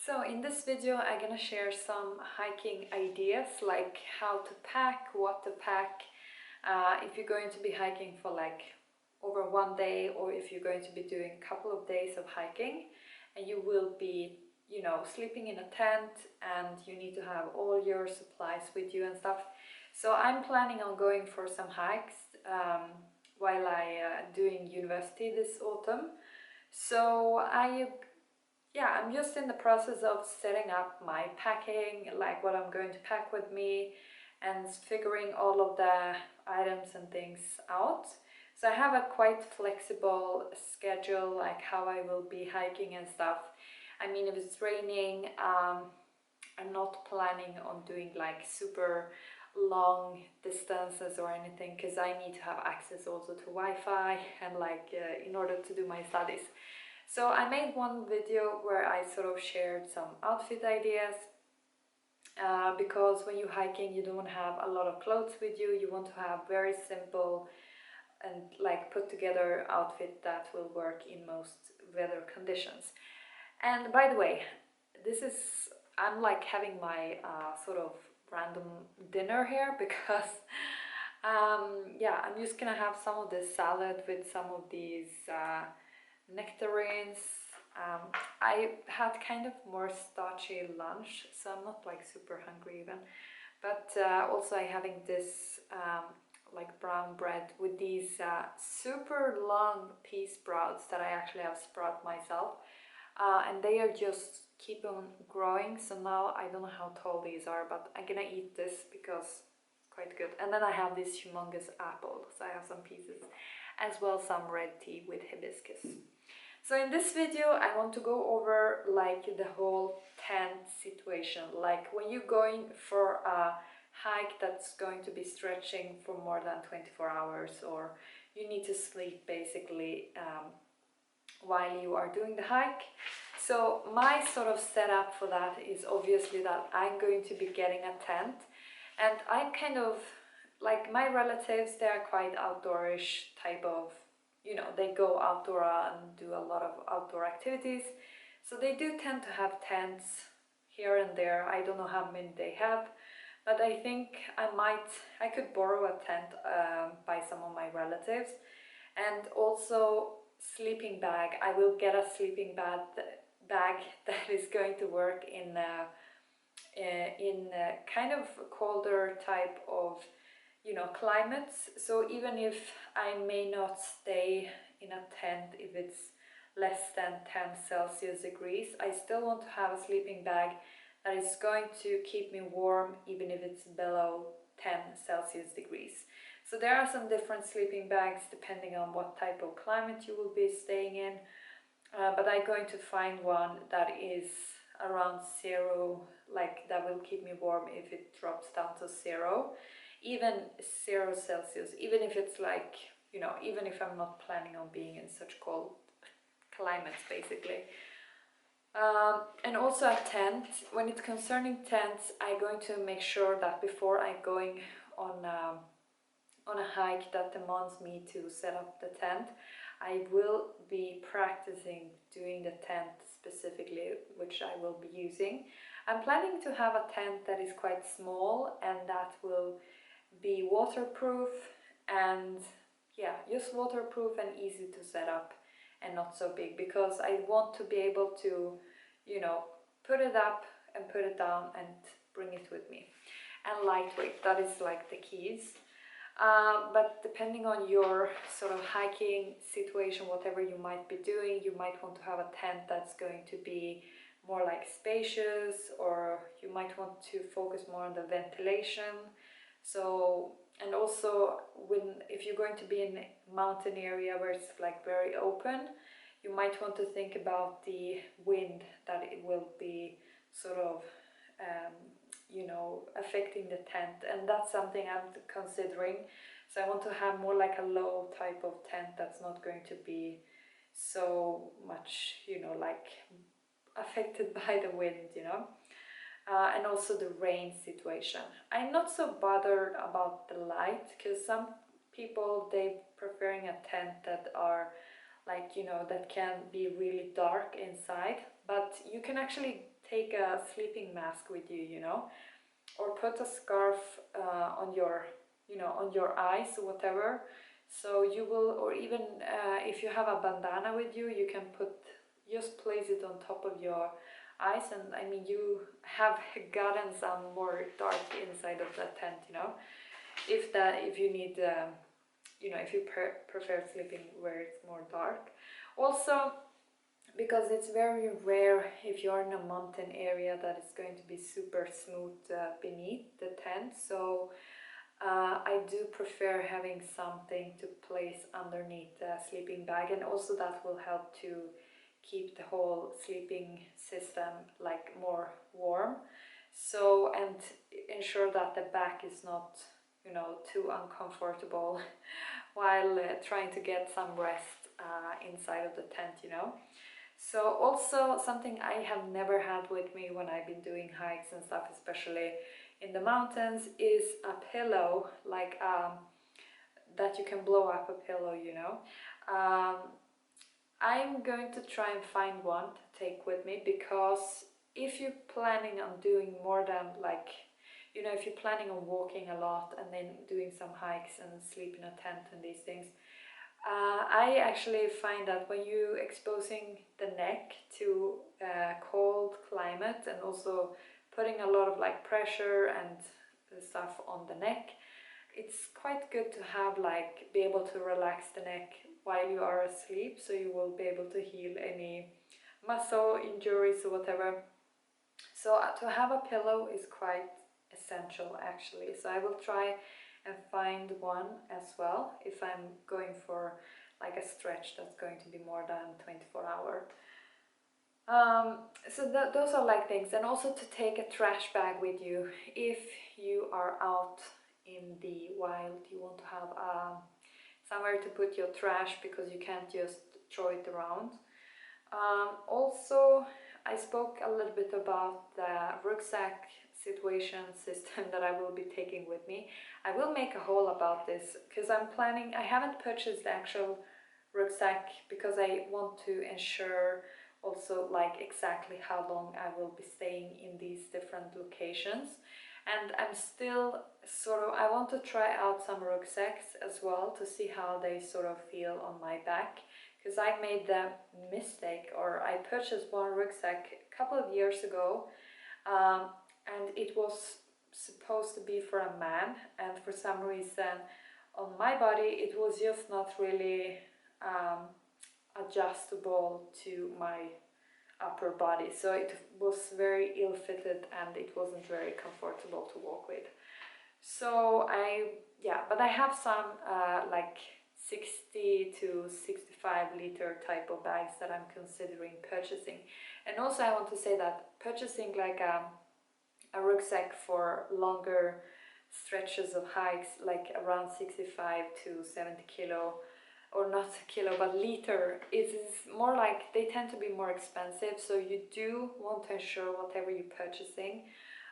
So in this video I'm gonna share some hiking ideas, like how to pack, what to pack, if you're going to be hiking for like over one day, or if you're going to be doing a couple of days of hiking and you will be, sleeping in a tent and you need to have all your supplies with you and stuff. So I'm planning on going for some hikes while I doing university this autumn. So I'm just in the process of setting up my packing, like what I'm going to pack with me, and figuring all of the items and things out. So I have a quite flexible schedule, like how I will be hiking and stuff. I mean, if it's raining, I'm not planning on doing like super long distances or anything, because I need to have access also to Wi-Fi and in order to do my studies. So I made one video where I sort of shared some outfit ideas, because when you're hiking you don't have a lot of clothes with you. You want to have very simple and like put together outfit that will work in most weather conditions. And by the way, I'm like having my sort of random dinner here because I'm just gonna have some of this salad with some of these nectarines. I had kind of more starchy lunch, so I'm not like super hungry even. But also I'm having this like brown bread with these super long pea sprouts that I actually have sprout myself. And they are just keep on growing, so now I don't know how tall these are, but I'm gonna eat this because it's quite good. And then I have this humongous apple, so I have some pieces, as well some red tea with hibiscus. So in this video I want to go over like the whole tent situation, like when you're going for a hike that's going to be stretching for more than 24 hours, or you need to sleep basically while you are doing the hike. So my sort of setup for that is obviously that I'm going to be getting a tent, and I'm kind of like, my relatives, they are quite outdoorish type of, they go outdoor and do a lot of outdoor activities. So they do tend to have tents here and there. I don't know how many they have, but I think I could borrow a tent by some of my relatives. And also sleeping bag. I will get a sleeping bag that is going to work in kind of colder type of climates. So even if I may not stay in a tent if it's less than 10 Celsius degrees, I still want to have a sleeping bag that is going to keep me warm even if it's below 10 Celsius degrees. So there are some different sleeping bags depending on what type of climate you will be staying in, but I'm going to find one that is around zero, like that will keep me warm if it drops down to zero, even 0 Celsius, even if it's like, even if I'm not planning on being in such cold climates basically. And also a tent, when it's concerning tents, I'm going to make sure that before I'm going on a hike that demands me to set up the tent, I will be practicing doing the tent specifically, which I will be using. I'm planning to have a tent that is quite small and that will be waterproof, and just waterproof and easy to set up, and not so big, because I want to be able to, put it up and put it down and bring it with me. And lightweight, that is like the keys. But depending on your sort of hiking situation, whatever you might be doing, you might want to have a tent that's going to be more like spacious, or you might want to focus more on the ventilation. So, and also if you're going to be in a mountain area where it's like very open, you might want to think about the wind, that it will be sort of affecting the tent, and that's something I'm considering. So I want to have more like a low type of tent that's not going to be so much, like affected by the wind, and also the rain situation. I'm not so bothered about the light, because some people, they preferring a tent that that can be really dark inside, but you can actually take a sleeping mask with you, you know, or put a scarf on your, you know, on your eyes or whatever. So you will, or even if you have a bandana with you, you can just place it on top of your eyes, and I mean, you have gotten some more dark inside of the tent, you know, if you need, you know, if you prefer sleeping where it's more dark. Also, because it's very rare if you're in a mountain area that it's going to be super smooth beneath the tent, so I do prefer having something to place underneath the sleeping bag, and also that will help to keep the whole sleeping system like more warm. So, and ensure that the back is not, you know, too uncomfortable while trying to get some rest inside of the tent, you know. So also something I have never had with me when I've been doing hikes and stuff, especially in the mountains, is a pillow, like that you can blow up a pillow, you know. I'm going to try and find one to take with me, because if you're planning on doing more than, like, you know, if you're planning on walking a lot and then doing some hikes and sleep in a tent and these things, I actually find that when you exposing the neck to cold climate, and also putting a lot of like pressure and stuff on the neck, it's quite good to have, like, be able to relax the neck while you are asleep, so you will be able to heal any muscle injuries or whatever. So to have a pillow is quite essential actually, so I will try and find one as well if I'm going for like a stretch that's going to be more than 24 hours. So those are like things, and also to take a trash bag with you if you are out in the wild. You want to have somewhere to put your trash, because you can't just throw it around. Also, I spoke a little bit about the rucksack situation system that I will be taking with me. I will make a haul about this, because I'm planning, I haven't purchased the actual rucksack because I want to ensure also like exactly how long I will be staying in these different locations. And I'm still sort of, I want to try out some rucksacks as well to see how they sort of feel on my back, because I made the mistake, or I purchased one rucksack a couple of years ago, and it was supposed to be for a man, and for some reason on my body it was just not really adjustable to my upper body, so it was very ill-fitted and it wasn't very comfortable to walk with. So but I have some like 60 to 65 liter type of bags that I'm considering purchasing. And also I want to say that purchasing like a rucksack for longer stretches of hikes, like around 65 to 70 kilo, or not kilo but liter, is more like, they tend to be more expensive, so you do want to ensure whatever you're purchasing,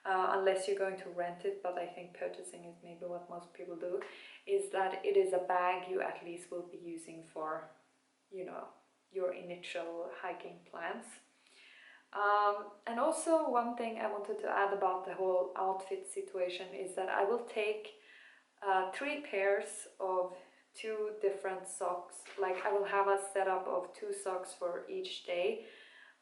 unless you're going to rent it, but I think purchasing is maybe what most people do, is that it is a bag you at least will be using for, you know, your initial hiking plans. And also one thing I wanted to add about the whole outfit situation is that I will take 3 pairs of 2 different socks. Like I will have a setup of 2 socks for each day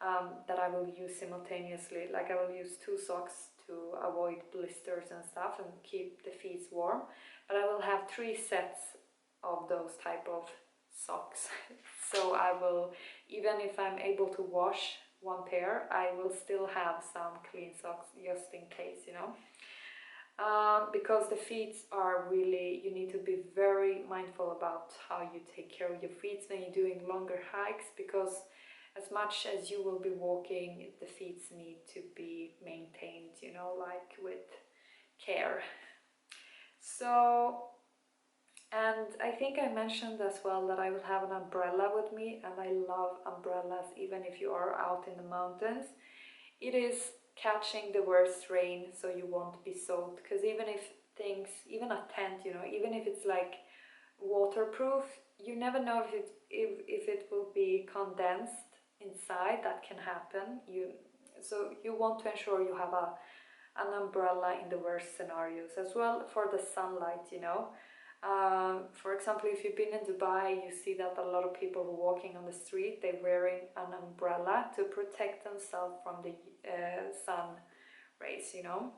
that I will use simultaneously. Like I will use 2 socks to avoid blisters and stuff and keep the feet warm, but I will have 3 sets of those type of socks. So I will, even if I'm able to wash one pair, I will still have some clean socks just in case, you know. Because the feet are really, you need to be very mindful about how you take care of your feet when you're doing longer hikes, because as much as you will be walking, the feet need to be maintained, you know, like with care. So, and I think I mentioned as well that I will have an umbrella with me, and I love umbrellas even if you are out in the mountains. It is catching the worst rain, so you won't be soaked, because even if things, even a tent, you know, even if it's like waterproof, you never know if it will be condensed inside. That can happen. So you want to ensure you have an umbrella in the worst scenarios as well for the sunlight, you know. For example, if you've been in Dubai, you see that a lot of people walking on the street, they're wearing an umbrella to protect themselves from the sun rays, you know.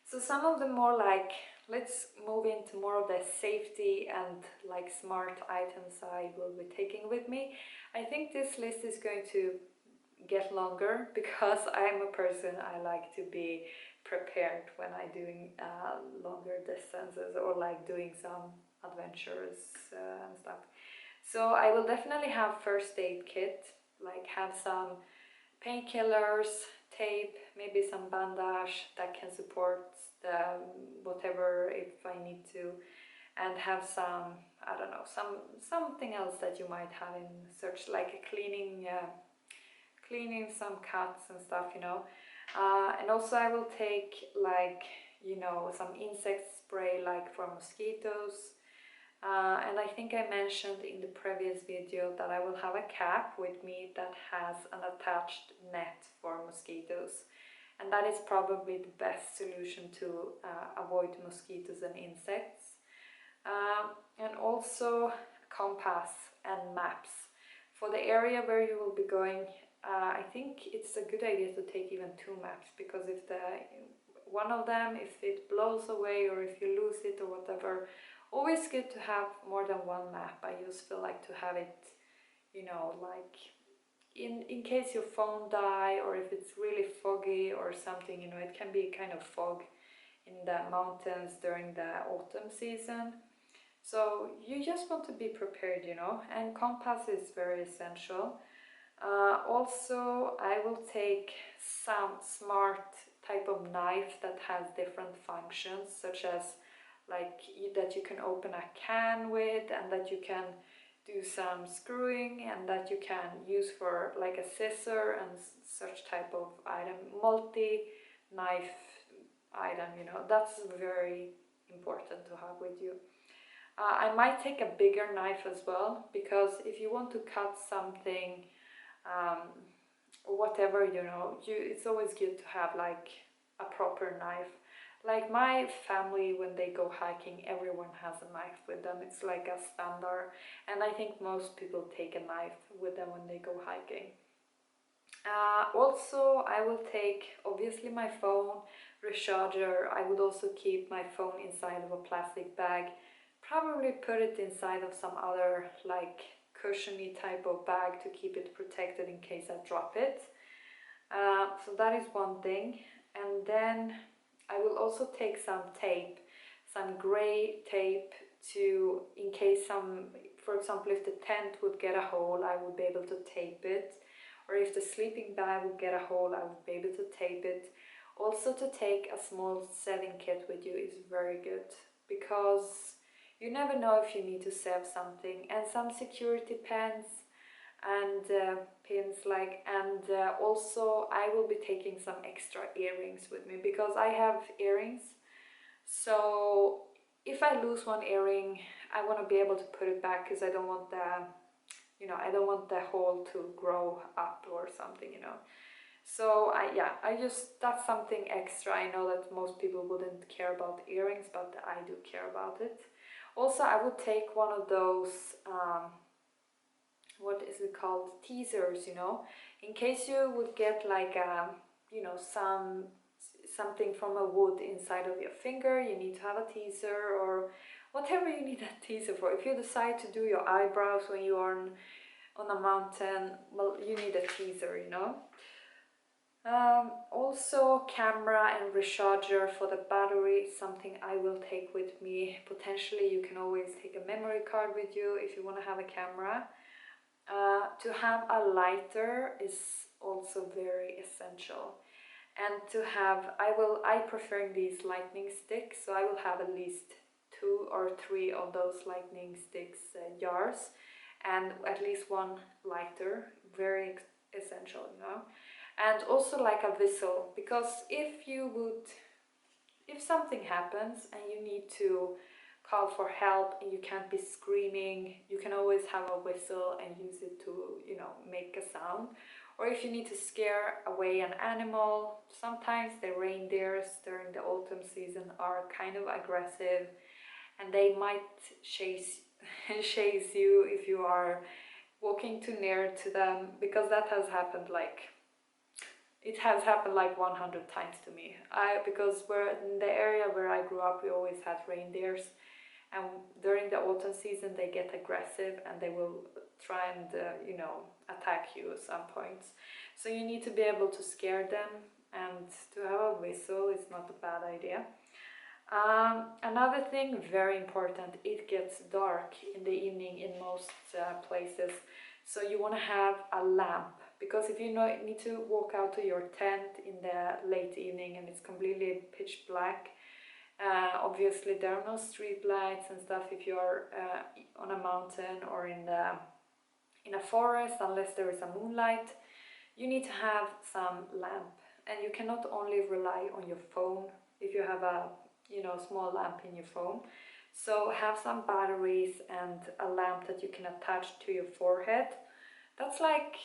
So some of the more like, let's move into more of the safety and like smart items I will be taking with me. I think this list is going to get longer because I'm a person, I like to be prepared when I'm doing longer distances or like doing some adventures and stuff. So I will definitely have first aid kit, like have some painkillers, tape, maybe some bandage that can support the whatever if I need to, and have some, I don't know, something else that you might have in search, like a cleaning some cuts and stuff, you know. And also I will take like, you know, some insect spray like for mosquitoes. And I think I mentioned in the previous video that I will have a cap with me that has an attached net for mosquitoes. And that is probably the best solution to avoid mosquitoes and insects. And also compass and maps. For the area where you will be going, I think it's a good idea to take even 2 maps, because if one of them, if it blows away or if you lose it or whatever, always good to have more than 1 map. I just feel like to have it, you know, like in case your phone die or if it's really foggy or something, you know, it can be kind of fog in the mountains during the autumn season. So you just want to be prepared, you know, and compass is very essential. Also, I will take some smart type of knife that has different functions, such as like that you can open a can with, and that you can do some screwing, and that you can use for like a scissor and such type of item, multi-knife item, you know, that's very important to have with you. I might take a bigger knife as well, because if you want to cut something, whatever, you know, it's always good to have like a proper knife. Like my family, when they go hiking, everyone has a knife with them. It's like a standard, and I think most people take a knife with them when they go hiking. Also, I will take obviously my phone, recharger. I would also keep my phone inside of a plastic bag, probably put it inside of some other like cushiony type of bag to keep it protected in case I drop it. So that is one thing. And then I will also take some tape, some gray tape, to in case some, for example, if the tent would get a hole, I would be able to tape it, or if the sleeping bag would get a hole, I would be able to tape it. Also, to take a small seving kit with you is very good, because you never know if you need to save something, and some security pens and pins like, and also I will be taking some extra earrings with me, because I have earrings. So if I lose one earring, I want to be able to put it back, because I don't want the, you know, I don't want the hole to grow up or something, you know. So I just, that's something extra. I know that most people wouldn't care about earrings, but I do care about it. Also, I would take one of those, what is it called, teasers, you know, in case you would get like you know, something from a wood inside of your finger, you need to have a teaser, or whatever you need a teaser for. If you decide to do your eyebrows when you are on a mountain, well, you need a teaser, you know. Also, camera and recharger for the battery, something I will take with me. Potentially you can always take a memory card with you if you want to have a camera. To have a lighter is also very essential, and to have, I prefer these lightning sticks, so I will have at least 2 or 3 of those lightning sticks jars, and at least 1 lighter, very essential, you know. And also like a whistle, because if something happens and you need to call for help and you can't be screaming, you can always have a whistle and use it to, you know, make a sound. or if you need to scare away an animal. Sometimes the reindeers during the autumn season are kind of aggressive, and they might chase chase you if you are walking too near to them, because that has happened like, it has happened like 100 times to me. Because we're in the area where I grew up, we always had reindeers, and during the autumn season they get aggressive and they will try and you know, attack you at some points. So you need to be able to scare them, and to have a whistle is not a bad idea. Another thing, very important, it gets dark in the evening in most places, so you want to have a lamp, because if you need to walk out to your tent in the late evening and it's completely pitch black, obviously there are no street lights and stuff if you're on a mountain or in a forest, unless there is a moonlight. You need to have some lamp, and you cannot only rely on your phone if you have a, you know, small lamp in your phone. So have some batteries and a lamp that you can attach to your forehead. That's like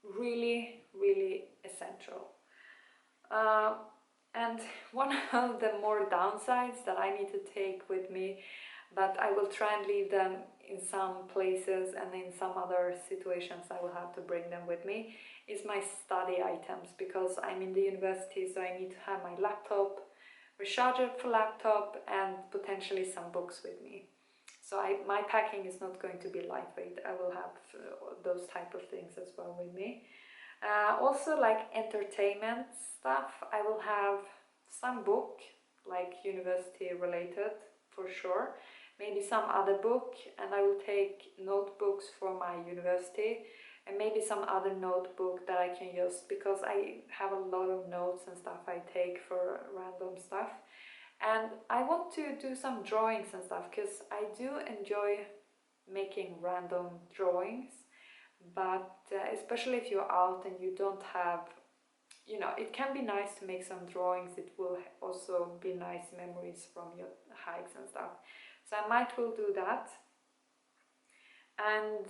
really, really essential. And one of the more downsides that I need to take with me, but I will try and leave them in some places, and in some other situations I will have to bring them with me, is my study items, because I'm in the university, so I need to have my laptop, recharger for laptop, and potentially some books with me. So my packing is not going to be lightweight. I will have those type of things as well with me. Also, like entertainment stuff, I will have some book, like university related for sure, maybe some other book, and I will take notebooks for my university, and maybe some other notebook that I can use, because I have a lot of notes and stuff I take for random stuff. And I want to do some drawings and stuff, because I do enjoy making random drawings, but especially if you're out and you don't have, you know, it can be nice to make some drawings. It will also be nice memories from your hikes and stuff. So I might will do that. And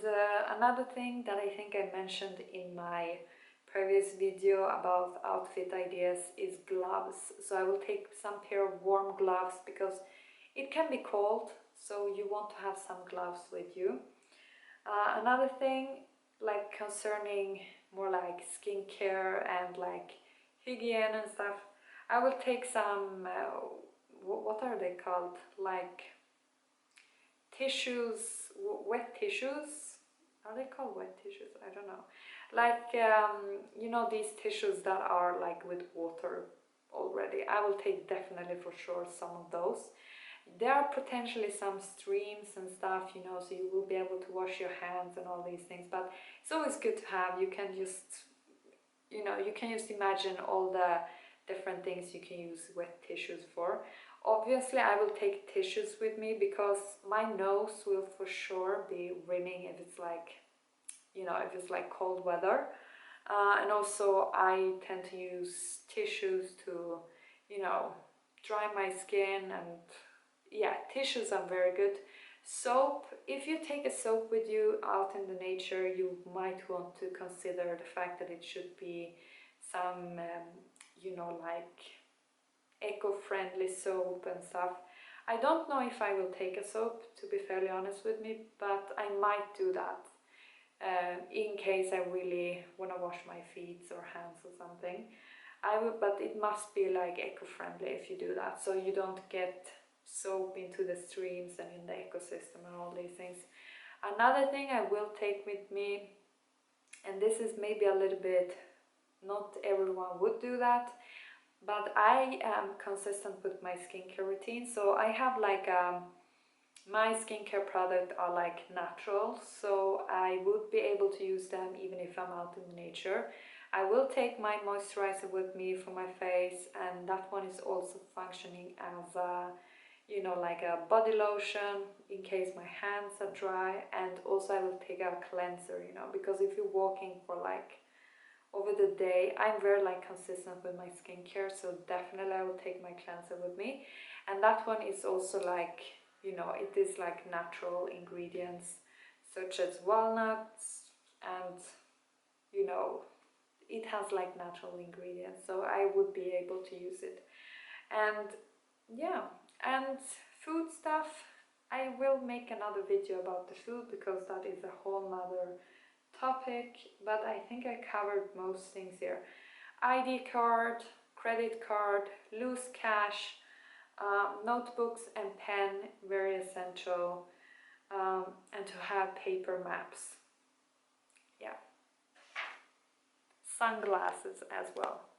another thing that I think I mentioned in my previous video about outfit ideas is gloves. So I will take some pair of warm gloves, because it can be cold, so you want to have some gloves with you. Another thing, like concerning more like skincare and like hygiene and stuff, I will take some what are they called, like tissues, wet tissues. Are they called wet tissues? I don't know. Like you know, these tissues that are like with water already. I will take definitely for sure some of those. There are potentially some streams and stuff, you know, so you will be able to wash your hands and all these things, but it's always good to have. You can just, you know, you can just imagine all the different things you can use wet tissues for. Obviously I will take tissues with me, because my nose will for sure be running if it's like, you know, if it's like cold weather. And also I tend to use tissues to, you know, dry my skin, and yeah, tissues are very good. Soap, if you take a soap with you out in the nature, you might want to consider the fact that it should be some, you know, like eco-friendly soap and stuff. I don't know if I will take a soap, to be fairly honest with me, but I might do that in case I really want to wash my feet or hands or something. I will, but it must be like eco-friendly if you do that, so you don't get soap into the streams and in the ecosystem and all these things. Another thing I will take with me, and this is maybe a little bit, not everyone would do that, but I am consistent with my skincare routine. So I have like my skincare products are like natural, so I would be able to use them even if I'm out in nature. I will take my moisturizer with me for my face, and that one is also functioning as a, you know, like a body lotion in case my hands are dry. And also I will take a cleanser, you know, because if you're walking for like over the day, I'm very like consistent with my skincare, so definitely I will take my cleanser with me. And that one is also like, you know, it is like natural ingredients such as walnuts and, you know, it has like natural ingredients, so I would be able to use it. And yeah, and food stuff, I will make another video about the food because that is a whole nother topic, but I think I covered most things here. ID card, credit card, loose cash, notebooks and pen, very essential, and to have paper maps. Yeah. Sunglasses as well.